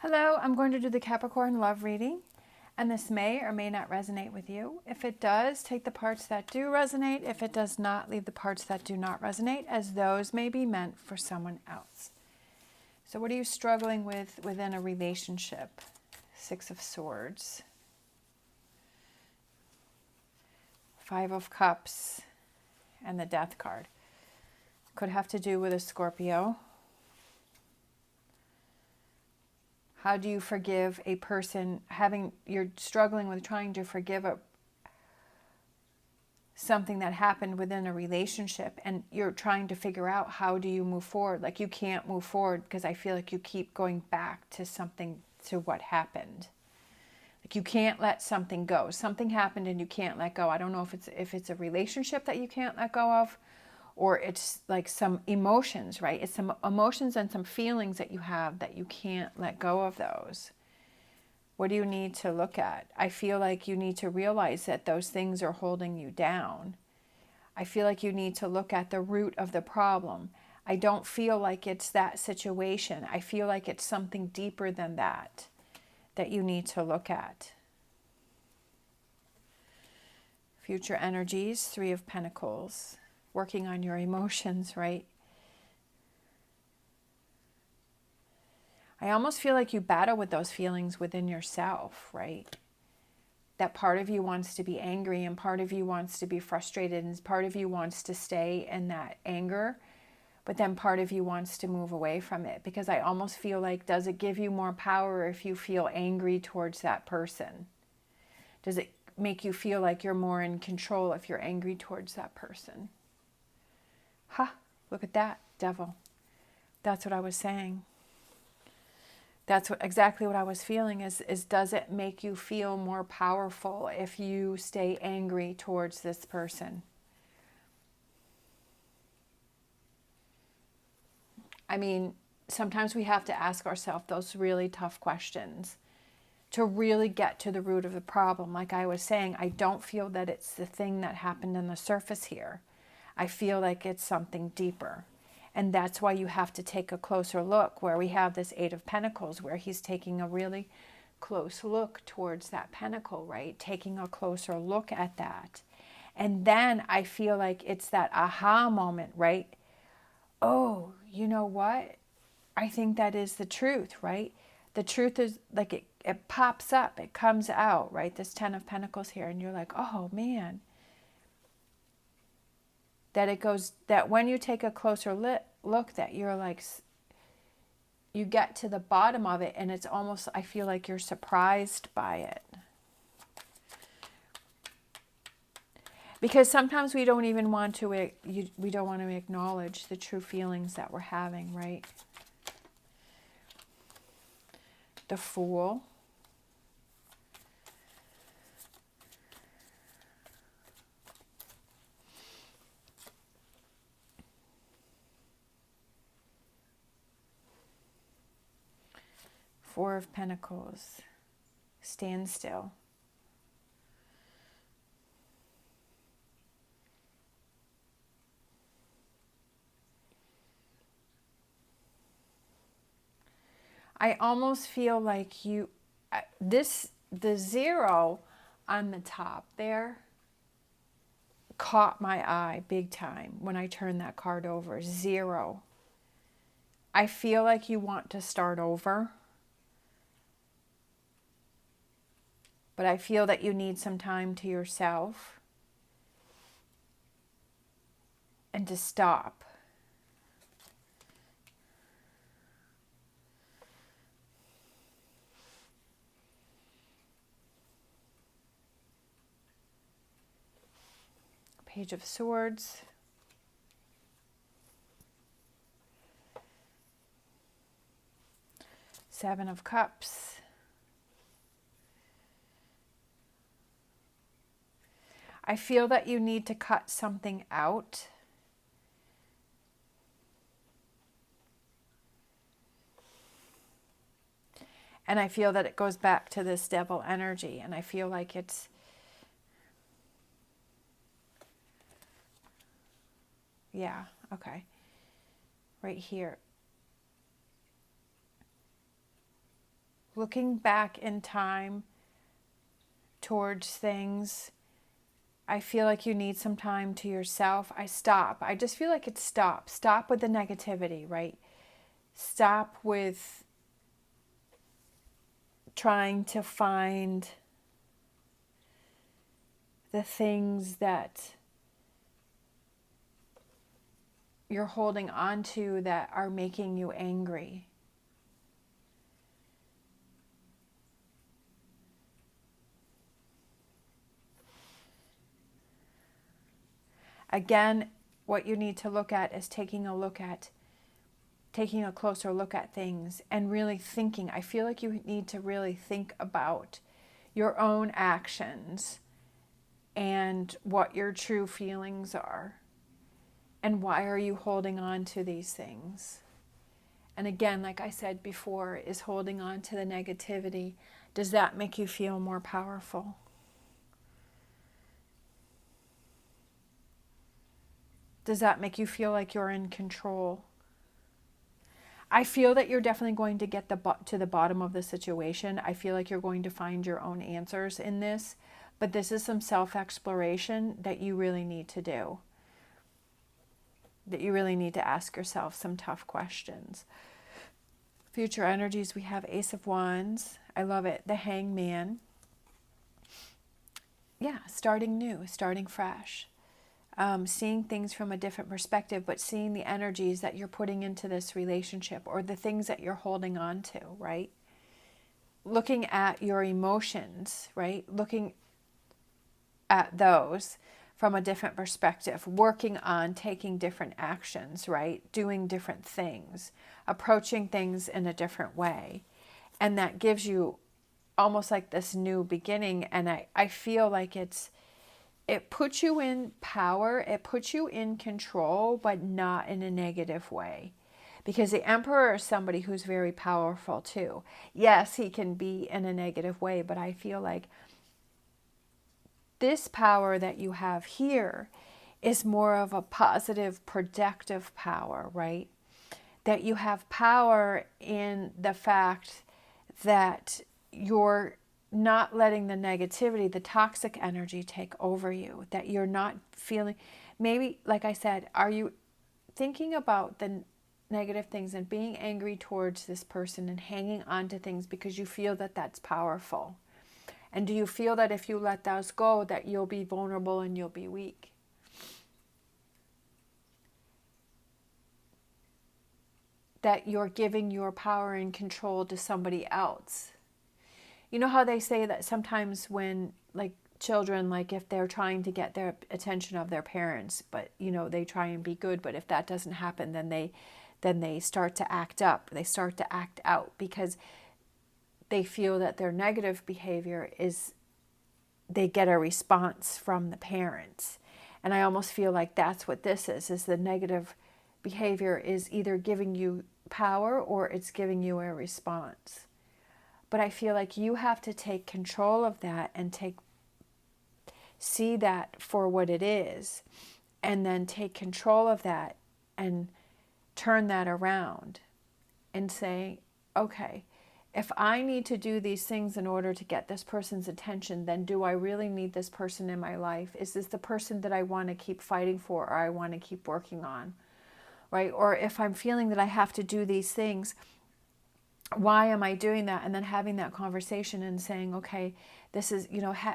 Hello, I'm going to do the Capricorn love reading, and this may or may not resonate with you. If it does, take the parts that do resonate. If it does not, leave the parts that do not resonate, as those may be meant for someone else. So what are you struggling with within a relationship? Six of Swords. Five of Cups and the Death card. Could have to do with a Scorpio. How do you forgive a person you're struggling with trying to forgive something that happened within a relationship, and you're trying to figure out how do you move forward? Like, you can't move forward because I feel like you keep going back to what happened. Like, you can't let something go. Something happened and you can't let go. I don't know if it's a relationship that you can't let go of, or it's like some emotions, right? It's some emotions and some feelings that you have that you can't let go of those. What do you need to look at? I feel like you need to realize that those things are holding you down. I feel like you need to look at the root of the problem. I don't feel like it's that situation. I feel like it's something deeper than that you need to look at. Future energies, Three of Pentacles. Working on your emotions, right? I almost feel like you battle with those feelings within yourself, right? That part of you wants to be angry, and part of you wants to be frustrated, and part of you wants to stay in that anger, but then part of you wants to move away from it, because I almost feel like, does it give you more power if you feel angry towards that person? Does it make you feel like you're more in control if you're angry towards that person? Look at that, Devil. That's what I was saying. That's exactly what I was feeling is does it make you feel more powerful if you stay angry towards this person? I mean, sometimes we have to ask ourselves those really tough questions to really get to the root of the problem. Like I was saying, I don't feel that it's the thing that happened on the surface here. I feel like it's something deeper. And that's why you have to take a closer look, where we have this Eight of Pentacles, where he's taking a really close look towards that pentacle, right? Taking a closer look at that. And then I feel like it's that aha moment, right? Oh, you know what? I think that is the truth, right? The truth is like it pops up, it comes out, right? This Ten of Pentacles here, and you're like, oh man. That when you take a closer look, that you're like, you get to the bottom of it, and it's almost, I feel like you're surprised by it. Because sometimes we don't even want to, we don't want to acknowledge the true feelings that we're having, right? The Fool. Four of Pentacles. Stand still. I almost feel like the zero on the top there caught my eye big time when I turned that card over. Zero. I feel like you want to start over, but I feel that you need some time to yourself and to stop. Page of Swords. Seven of Cups. I feel that you need to cut something out. And I feel that it goes back to this Devil energy, and I feel like it's, yeah, okay, right here. looking back in time towards things. I feel like you need some time to yourself. I just feel like it's stop. Stop with the negativity, right? Stop with trying to find the things that you're holding on to that are making you angry. Again, what you need to look at is taking a closer look at things and really thinking. I feel like you need to really think about your own actions and what your true feelings are. And why are you holding on to these things? And again, like I said before, is holding on to the negativity, does that make you feel more powerful? Does that make you feel like you're in control? I feel that you're definitely going to get to the bottom of the situation. I feel like you're going to find your own answers in this, but this is some self-exploration that you really need to do. That you really need to ask yourself some tough questions. Future energies, we have Ace of Wands. I love it. The Hangman. Yeah, starting new, starting fresh. Seeing things from a different perspective, but seeing the energies that you're putting into this relationship or the things that you're holding on to, right? Looking at your emotions, right? Looking at those from a different perspective, working on taking different actions, right? Doing different things, approaching things in a different way. And that gives you almost like this new beginning. And I feel like it puts you in power, it puts you in control, but not in a negative way. Because the Emperor is somebody who's very powerful too. Yes, he can be in a negative way, but I feel like this power that you have here is more of a positive, productive power, right? That you have power in the fact that you're not letting the negativity, the toxic energy take over you, that you're not feeling, maybe, like I said, are you thinking about the negative things and being angry towards this person and hanging on to things because you feel that that's powerful? And do you feel that if you let those go, that you'll be vulnerable and you'll be weak? That you're giving your power and control to somebody else? You know how they say that sometimes when, like, children, like if they're trying to get their attention of their parents, but they try and be good, but if that doesn't happen, then they start to act up, they start to act out, because they feel that their negative behavior is, they get a response from the parents. And I almost feel like that's what this is the negative behavior is either giving you power or it's giving you a response. But I feel like you have to take control of that and see that for what it is, and then take control of that and turn that around and say, okay, if I need to do these things in order to get this person's attention, then do I really need this person in my life? Is this the person that I want to keep fighting for or I want to keep working on, right? Or if I'm feeling that I have to do these things, why am I doing that? And then having that conversation and saying, okay, this is,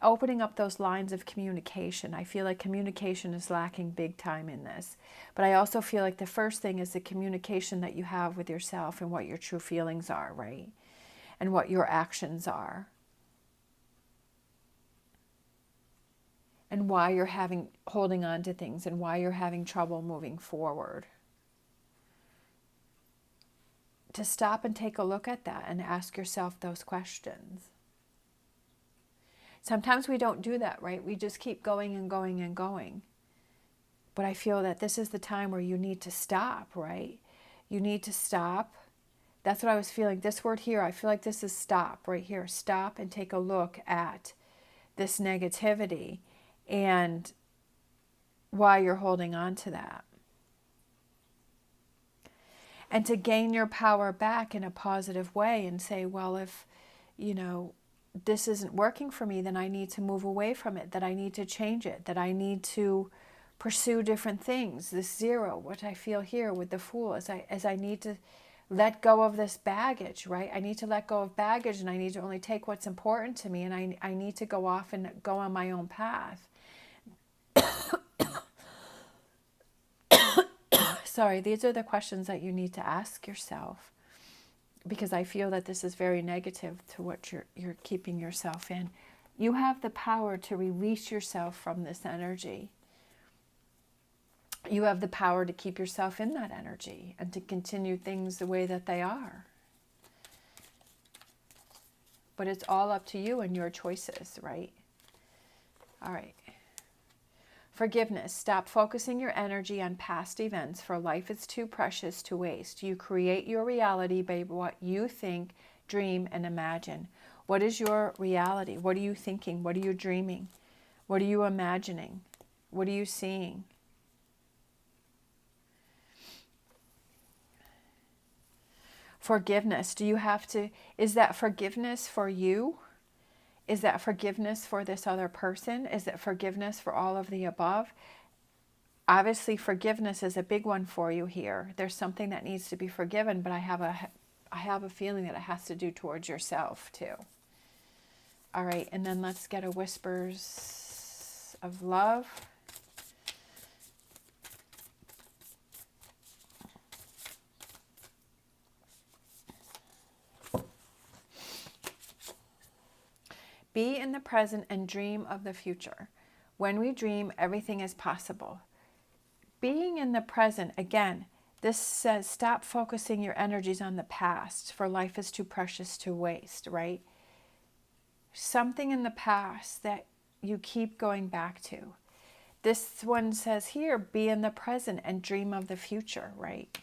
opening up those lines of communication. I feel like communication is lacking big time in this. But I also feel like the first thing is the communication that you have with yourself and what your true feelings are, right? And what your actions are. And why you're holding on to things and why you're having trouble moving forward. To stop and take a look at that and ask yourself those questions. Sometimes we don't do that, right? We just keep going and going and going. But I feel that this is the time where you need to stop, right? You need to stop. That's what I was feeling. This word here, I feel like this is stop right here. Stop and take a look at this negativity and why you're holding on to that. And to gain your power back in a positive way and say, well, you know, this isn't working for me, then I need to move away from it, that I need to change it, that I need to pursue different things. This 0, what I feel here with the Fool, is I need to let go of this baggage, right? I need to let go of baggage, and I need to only take what's important to me, and I need to go off and go on my own path. Sorry, these are the questions that you need to ask yourself, because I feel that this is very negative to what you're keeping yourself in. You have the power to release yourself from this energy. You have the power to keep yourself in that energy and to continue things the way that they are. But it's all up to you and your choices, right? All right. Forgiveness. Stop focusing your energy on past events, for life is too precious to waste. You create your reality by what you think, dream, and imagine. What is your reality? What are you thinking? What are you dreaming? What are you imagining? What are you seeing? Forgiveness. Do you have to, is that forgiveness for you? Is that forgiveness for this other person? Is it forgiveness for all of the above? Obviously, forgiveness is a big one for you here. There's something that needs to be forgiven, but I have a feeling that it has to do towards yourself too. All right, and then let's get a whispers of love. Be in the present and dream of the future. When we dream, everything is possible. Being in the present, again, this says stop focusing your energies on the past, for life is too precious to waste, right? Something in the past that you keep going back to. This one says here, be in the present and dream of the future, right?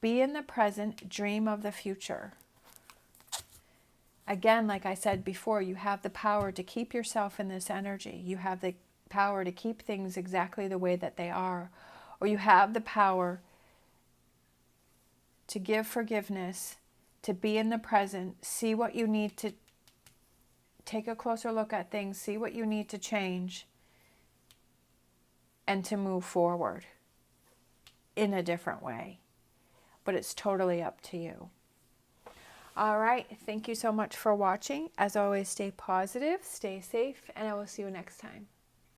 Be in the present, dream of the future. Again, like I said before, you have the power to keep yourself in this energy. You have the power to keep things exactly the way that they are. Or you have the power to give forgiveness, to be in the present, see what you need to, take a closer look at things, see what you need to change, and to move forward in a different way. But it's totally up to you. All right, thank you so much for watching. As always, stay positive, stay safe, and I will see you next time.